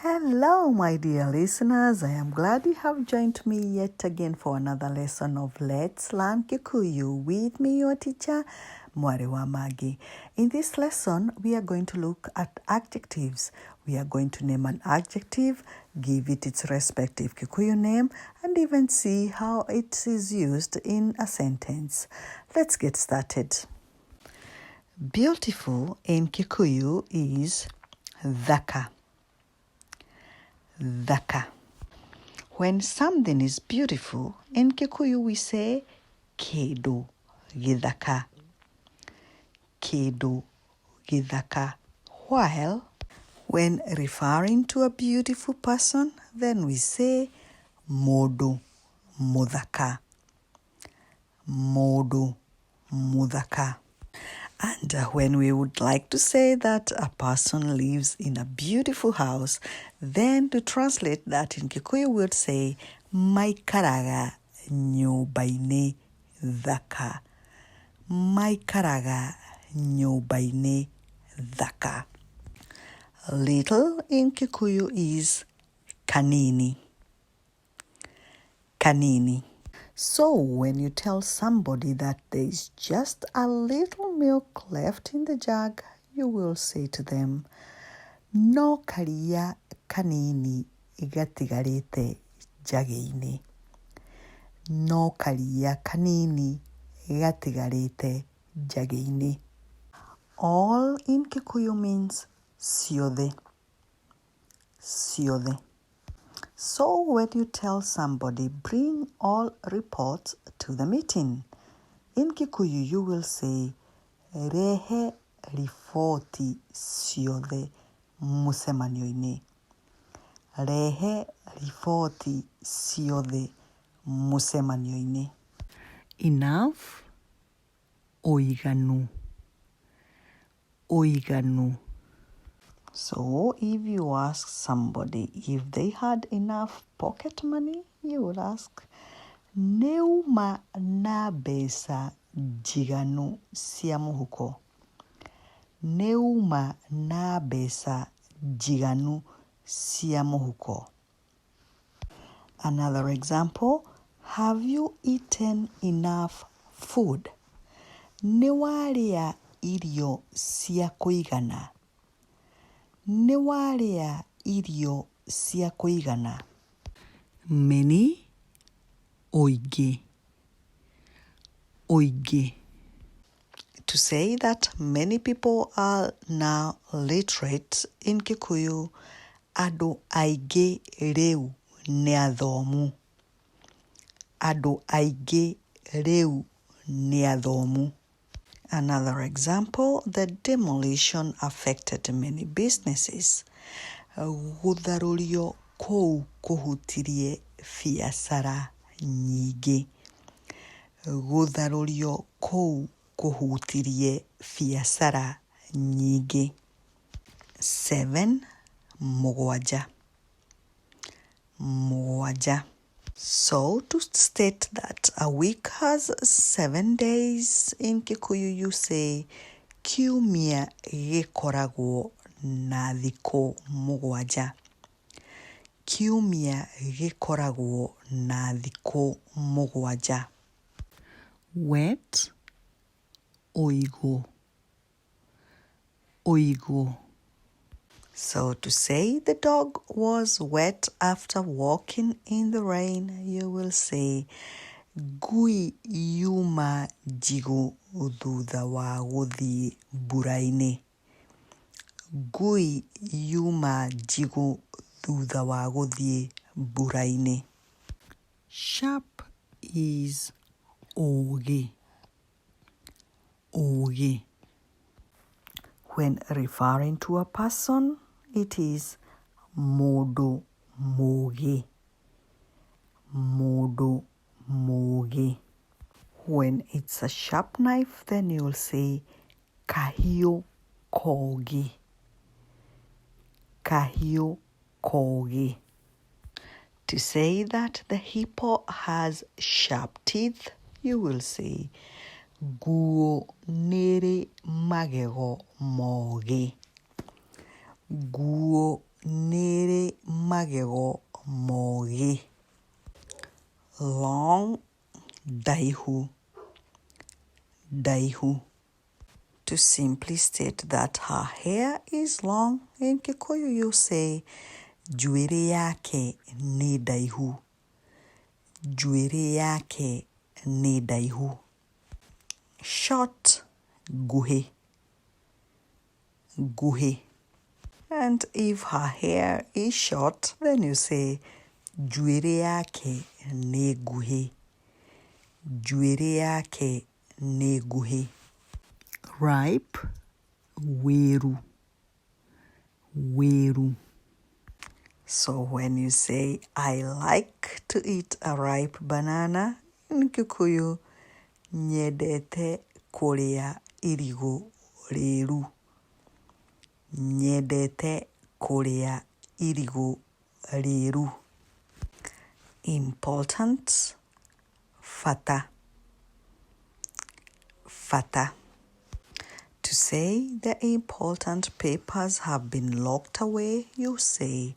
Hello, my dear listeners. I am glad you have joined me yet again for another lesson of Let's Learn Kikuyu with me, your teacher, Mwari Magi. In this lesson, we are going to look at adjectives. We are going to name an adjective, give it its respective Kikuyu name, and even see how it is used in a sentence. Let's get started. Beautiful in Kikuyu is thaka. Thaka. When something is beautiful, in Kikuyu we say kĩndũ gĩthaka. Kĩndũ gĩthaka. While when referring to a beautiful person, then we say mũndũ mũthaka. Mũndũ mũthaka. And when we would like to say that a person lives in a beautiful house, then to translate that in Kikuyu we would say maikaraga nyũmba-inĩ thaka. Maikaraga nyũmba-inĩ thaka. Little in Kikuyu is kanini. Kanini. So when you tell somebody that there is just a little milk left in the jug, you will say to them, no karia kanini gatigarĩte njagĩ-inĩ. No karia kanini gatigarĩte njagĩ-inĩ. All in Kikuyu means ciothe. Ciothe. So when you tell somebody, bring all reports to the meeting, in Kikuyu you will say, rehe riboti ciothe mũcemanio-inĩ. Rehe riboti ciothe mũcemanio-inĩ. Enough, ũiganu. Ũiganu. So if you ask somebody if they had enough pocket money, you would ask, neuma na mbeca njiganu cia mũhuko. Neuma na mbeca njiganu cia mũhuko. Another example, have you eaten enough food? Nĩwarĩa irio cia kũigana. Nĩwarĩa irio cia kũigana. Many, oige. Oige. To say that many people are now literate in Kikuyu, andũ aingĩ rĩu nĩ athomu. Andũ aingĩ rĩu nĩ athomu. Another example, the demolition affected many businesses. Gũtharũrio kũu kũhutirie biacara nyingĩ. Gũtharũrio kũu kũhutirie biacara nyingĩ. 7. Mugwanja. Mugwanja. So to state that a week has 7 days, in Kikuyu you say, kiumia gĩkoragwo na thikũ mũgwanja. Kiumia gĩkoragwo na thikũ mũgwanja. Wet, ũigũ. Ũigũ. So to say the dog was wet after walking in the rain, you will say, nguhî yuma njigũ thutha wa gũthiĩ mbura-inĩ. Nguhî yuma njigũ thutha wa gũthiĩ mbura-inĩ. Sharp is ũũgĩ. Ũũgĩ. When referring to a person, it is mũndũ mũũgĩ. Mũndũ mũũgĩ. When it's a sharp knife, then you'll say kahiû kogi. Kahiû kogi. To say that the hippo has sharp teeth, you will say nguo nĩrĩ magego mogĩ. Nguo nĩrĩ magego mogi. Long ndaihu. To simply state that her hair is long, in Kikuyu you say njuîrî yake nĩ ndaihu. Njuîrî yake nĩ ndaihu. Short, nguhî. And if her hair is short, then you say njuîrî yake nĩ nguhî. Njuîrî yake nĩ nguhî. Ripe, wiru. So when you say, I like to eat a ripe banana, in Kikuyu, nyendete kũrĩa irigũ rĩru. Nyendete kũrĩa irigũ rĩru. Important, fata. To say the important papers have been locked away, you say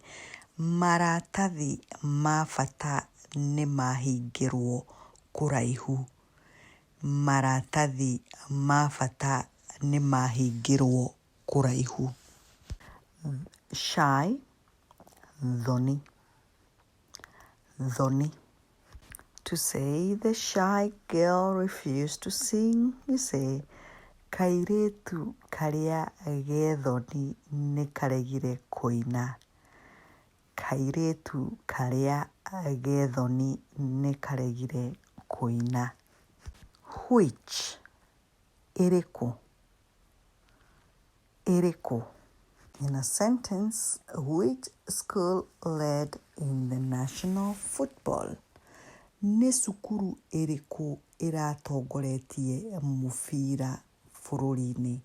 maratathi ma bata nĩ mahingĩrwo kũraihu. Maratathi ma bata nĩ mahingĩrwo kũraihu. Shy, thoni. To say the shy girl refused to sing, you say kairĩtu karĩa ge thoni nĩ karegire kũina. Kairĩtu karĩa ge thoni nĩ karegire kũina. Which, ĩrĩkũ. In a sentence, which school led in the national football? Nĩ cukuru ĩrĩkũ ĩratongoretie mũbira bũrũri-inĩ?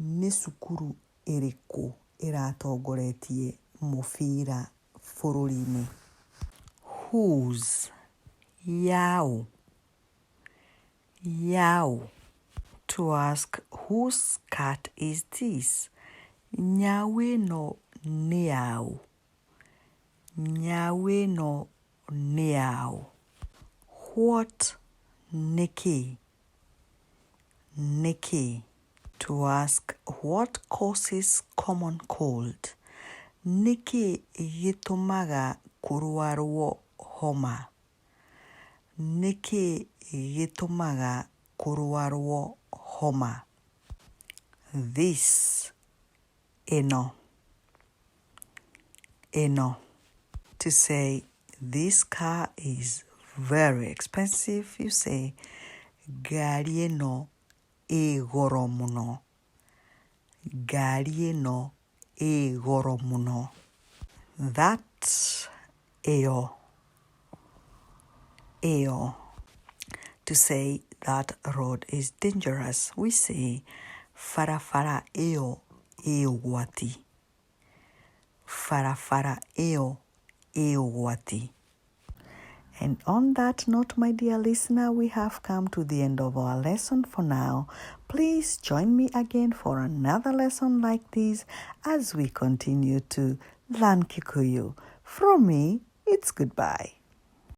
Nĩ cukuru ĩrĩkũ ĩratongoretie mũbira bũrũri-inĩ? Whose, yaũ. To ask whose cat is this? Nyau ĩno nĩ yaũ. What, nĩkĩ. To ask what causes common cold? Nĩkĩ gĩtũmaga kũrwarwo homa? Nĩkĩ gĩtũmaga kũrwarwo homa? This, ĩno. To say this car is very expensive, you say ngari ĩno ĩ goro mũno. Ngari ĩno ĩ goro mũno. That, ĩyo. To say that road is dangerous, we say barabara ĩyo ĩ ũgwati. Barabara ĩyo ĩ ũgwati. And on that note, my dear listener, we have come to the end of our lesson for now. Please join me again for another lesson like this as we continue to learn Kikuyu. From me, it's goodbye.